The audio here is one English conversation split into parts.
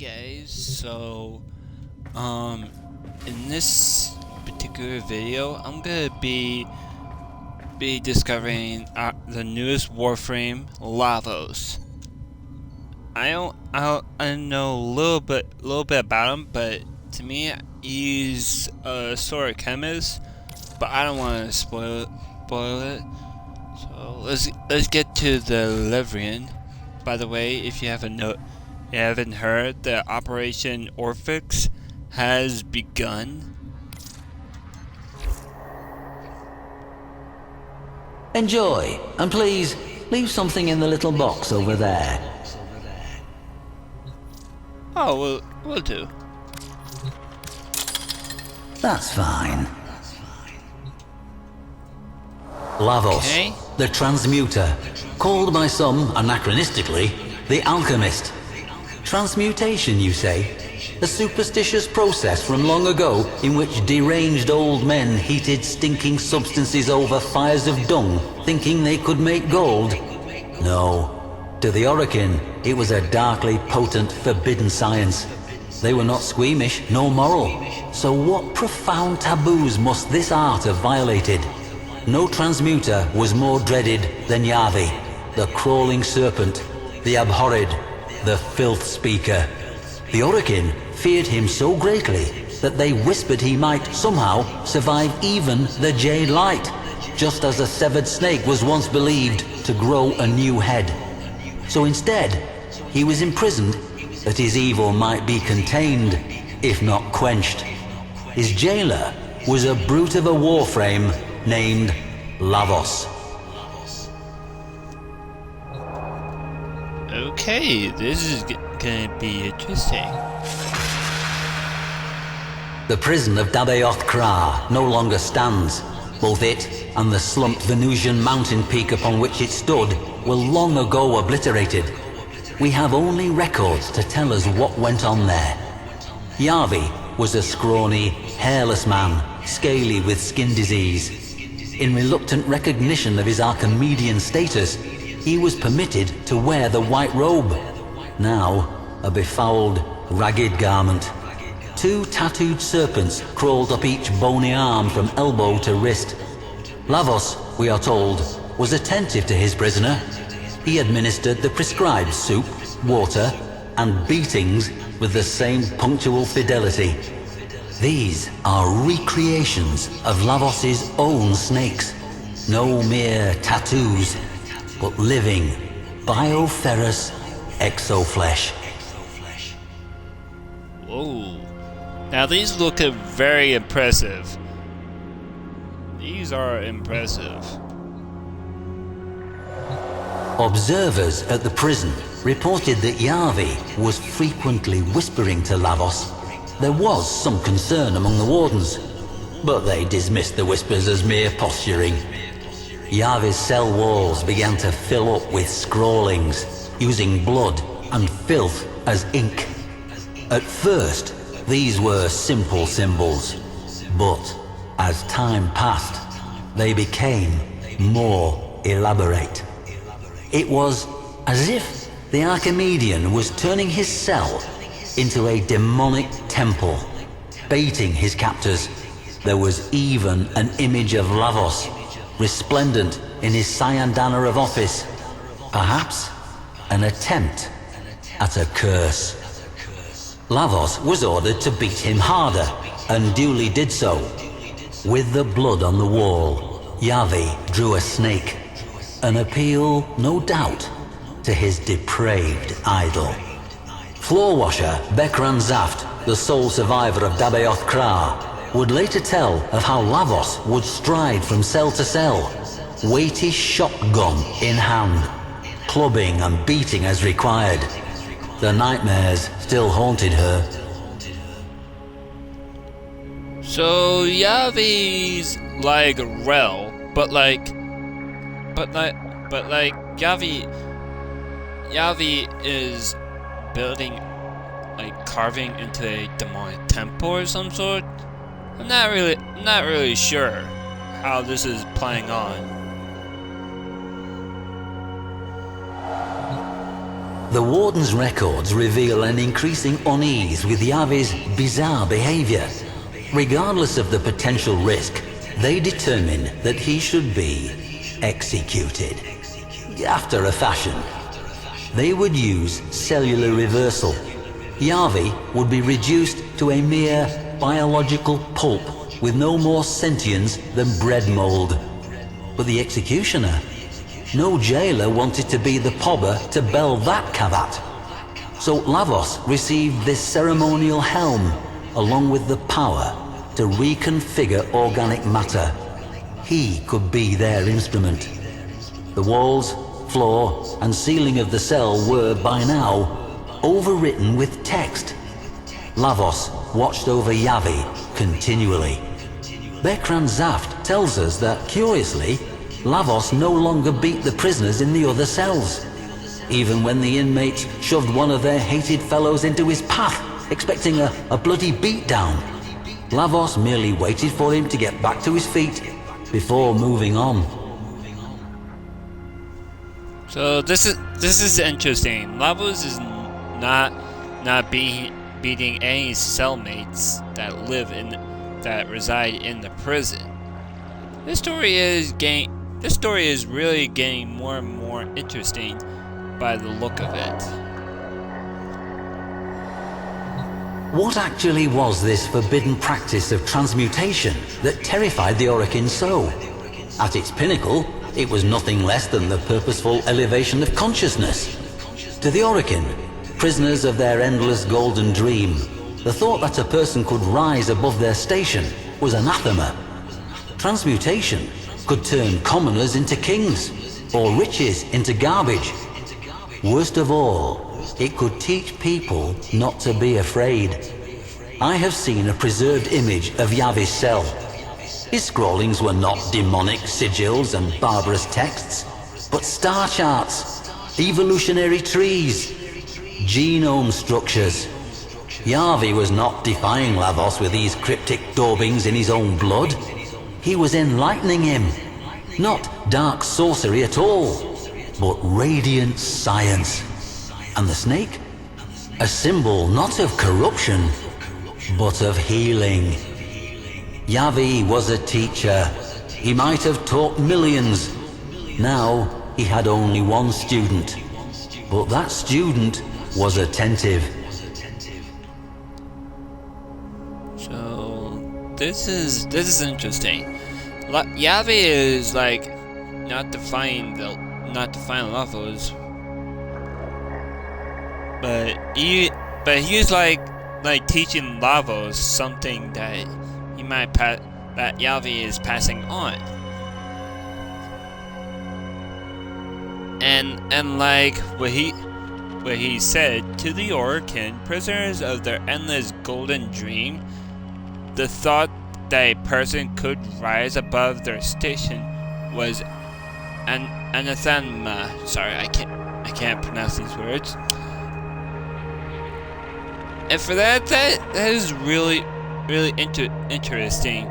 guys, so in this particular video I'm gonna be discovering the newest Warframe, Lavos. I know a little bit about him, but to me he's a sort of chemist, but I don't want to spoil it. So let's get to the Leverian. By the way, if you haven't heard, the Operation Orphix has begun. Enjoy, and please leave something in the little box over there. Oh, we'll do. That's fine. Lavos, Okay. the transmuter, called by some anachronistically the alchemist. Transmutation, you say? A superstitious process from long ago in which deranged old men heated stinking substances over fires of dung, thinking they could make gold? No. To the Orphix, it was a darkly potent, forbidden science. They were not squeamish, nor moral. So what profound taboos must this art have violated? No transmuter was more dreaded than Yavi, the crawling serpent, the abhorred, the filth speaker. The Orphix feared him so greatly that they whispered he might somehow survive even the Jade Light, just as a severed snake was once believed to grow a new head. So instead, he was imprisoned that his evil might be contained, if not quenched. His jailer was a brute of a Warframe named Lavos. Okay, this is gonna be interesting. The prison of Dabaoth Kra no longer stands. Both it and the slumped Venusian mountain peak upon which it stood were long ago obliterated. We have only records to tell us what went on there. Yavi was a scrawny, hairless man, scaly with skin disease. In reluctant recognition of his Archimedean status, he was permitted to wear the white robe. Now, a befouled, ragged garment. Two tattooed serpents crawled up each bony arm from elbow to wrist. Lavos, we are told, was attentive to his prisoner. He administered the prescribed soup, water, and beatings with the same punctual fidelity. These are recreations of Lavos's own snakes. No mere tattoos, but living, bioferrous exoflesh. Whoa. Now these look very impressive. These are impressive. Observers at the prison reported that Yavi was frequently whispering to Lavos. There was some concern among the wardens, but they dismissed the whispers as mere posturing. Yavi's cell walls began to fill up with scrawlings, using blood and filth as ink. At first, these were simple symbols, but as time passed, they became more elaborate. It was as if the Archimedean was turning his cell into a demonic temple, baiting his captors. There was even an image of Lavos, resplendent in his cyan-dana of office. Perhaps an attempt at a curse. Lavos was ordered to beat him harder, and duly did so. With the blood on the wall, Yavi drew a snake, an appeal, no doubt, to his depraved idol. Floor washer Bekran Zaft, the sole survivor of Dabaoth Kra, would later tell of how Lavos would stride from cell to cell, weighty shotgun in hand, clubbing and beating as required. The nightmares still haunted her. So Yavi's like Rel, but like Yavi is building, like carving into a demonic temple or some sort. I'm not really sure how this is playing on. the Warden's records reveal an increasing unease with Yavi's bizarre behavior. Regardless of the potential risk, they determine that he should be executed. After a fashion. They would use cellular reversal. Yavi would be reduced to a mere biological pulp with no more sentience than bread mold. But the executioner? No jailer wanted to be the pobber to bell that cavat. So Lavos received this ceremonial helm, along with the power to reconfigure organic matter. He could be their instrument. The walls, floor, and ceiling of the cell were, by now, overwritten with text. Lavos watched over Yavi continually. Bekran Zaft tells us that, curiously, Lavos no longer beat the prisoners in the other cells. Even when the inmates shoved one of their hated fellows into his path, expecting a bloody beatdown, Lavos merely waited for him to get back to his feet before moving on. So this is interesting. Lavos is not beating any cellmates that reside in the prison. This story is really getting more and more interesting by the look of it. What actually was this forbidden practice of transmutation that terrified the Orokin so? At its pinnacle, it was nothing less than the purposeful elevation of consciousness. To the Orokin, prisoners of their endless golden dream, the thought that a person could rise above their station was anathema. Transmutation could turn commoners into kings, or riches into garbage. Worst of all, it could teach people not to be afraid. I have seen a preserved image of Yavi's cell. His scrawlings were not demonic sigils and barbarous texts, but star charts, evolutionary trees, genome structures. Yavi was not defying Lavos with these cryptic daubings in his own blood. He was enlightening him. Not dark sorcery at all, but radiant science. And the snake? A symbol not of corruption, but of healing. Yavi was a teacher. He might have taught millions. Now he had only one student. But that student was attentive. So this is interesting. Yavi is like not defying Lavos, but he's like teaching Lavos something that he might that Yavi is passing on, and like what he said to the Orokin, prisoners of their endless golden dream, the thought that a person could rise above their station was anathema. Sorry, I can't pronounce these words. And for that is really interesting.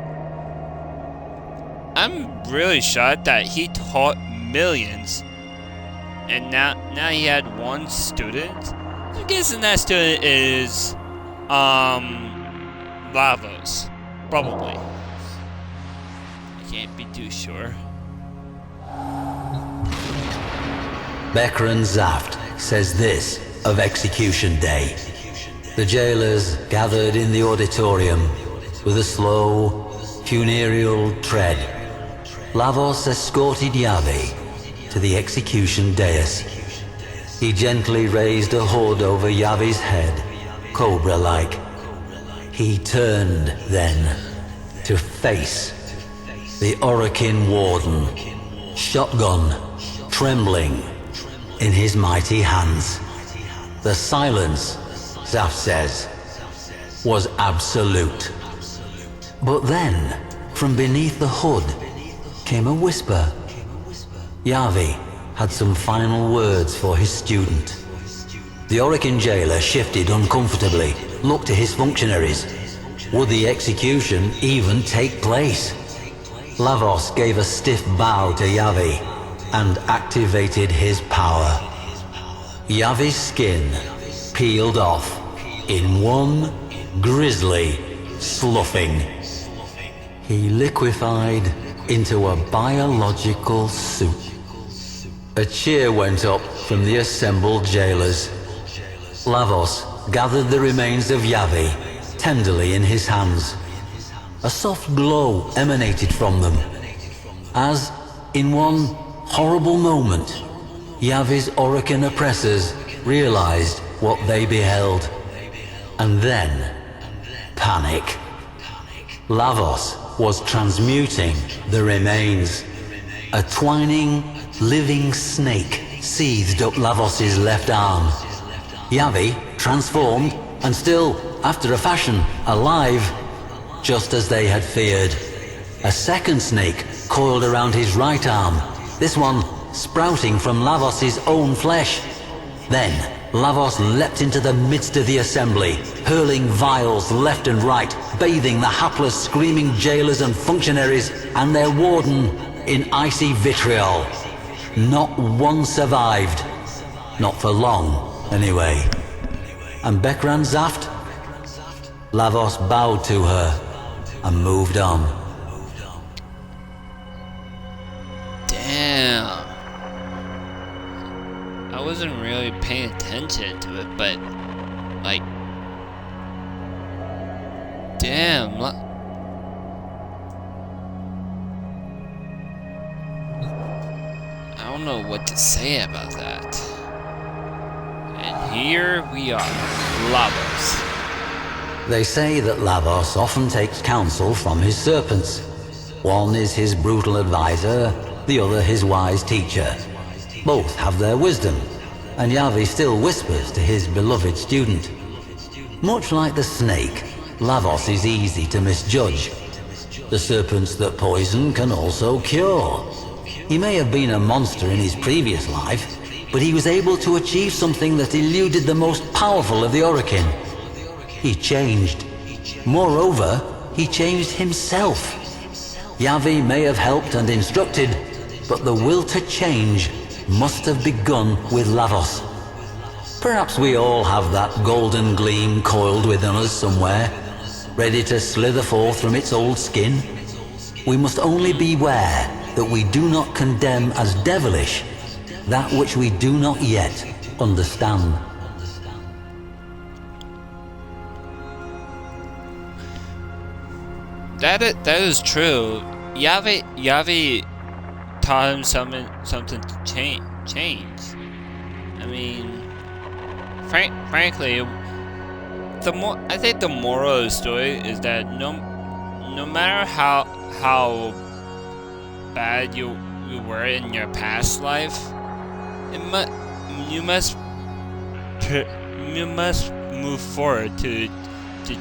I'm really shocked that he taught millions, and now he had one student. I'm guessing that student is Lavos. Probably. I can't be too sure. Bekran Zaft says this of Execution Day. The jailers gathered in the auditorium with a slow, funereal tread. Lavos escorted Yavi to the execution dais. He gently raised a hood over Yavi's head, cobra-like. He turned, then, to face the Orokin Warden, shotgun trembling in his mighty hands. The silence, Zaft says, was absolute. But then, from beneath the hood, came a whisper. Yavi had some final words for his student. The Orokin jailer shifted uncomfortably, looked to his functionaries. Would the execution even take place? Lavos gave a stiff bow to Yavi and activated his power. Yavi's skin peeled off in one grisly sloughing. He liquefied into a biological soup. A cheer went up from the assembled jailers. Lavos gathered the remains of Yavi tenderly in his hands. A soft glow emanated from them, as, in one horrible moment, Yavi's Orokin oppressors realized what they beheld. And then, panic. Lavos was transmuting the remains. A twining, living snake seethed up Lavos's left arm. Yavi, transformed, and still, after a fashion, alive, just as they had feared. A second snake coiled around his right arm, this one sprouting from Lavos's own flesh. Then, Lavos leapt into the midst of the assembly, hurling vials left and right, bathing the hapless, screaming jailers and functionaries and their warden in icy vitriol. Not one survived. Not for long, anyway. And Bekran Zaft? Lavos bowed to her and moved on. Damn. I wasn't really paying attention to it, but, like, damn. I don't know what to say about that. And here we are, Lavos. They say that Lavos often takes counsel from his serpents. One is his brutal advisor, the other his wise teacher. Both have their wisdom, and Yavi still whispers to his beloved student. Much like the snake, Lavos is easy to misjudge. The serpents that poison can also cure. He may have been a monster in his previous life, but he was able to achieve something that eluded the most powerful of the Orokin. He changed. Moreover, he changed himself. Yavi may have helped and instructed, but the will to change must have begun with Lavos. Perhaps we all have that golden gleam coiled within us somewhere, ready to slither forth from its old skin. We must only beware that we do not condemn as devilish that which we do not yet understand. That is true. Yavi taught him something to change. I mean, frankly, I think the moral of the story is that no matter how bad you were in your past life, you must move forward to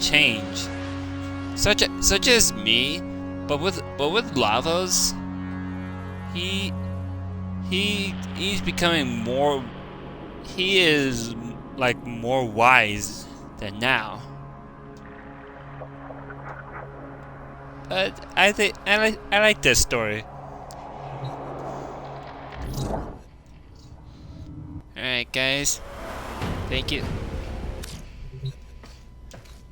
change. Such as me, but with Lavos, he's becoming more. He is like more wise than now. But I think I like this story. Alright guys, thank you.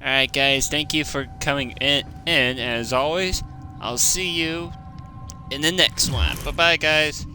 Alright guys, thank you for coming in. As always, I'll see you in the next one. Bye bye guys.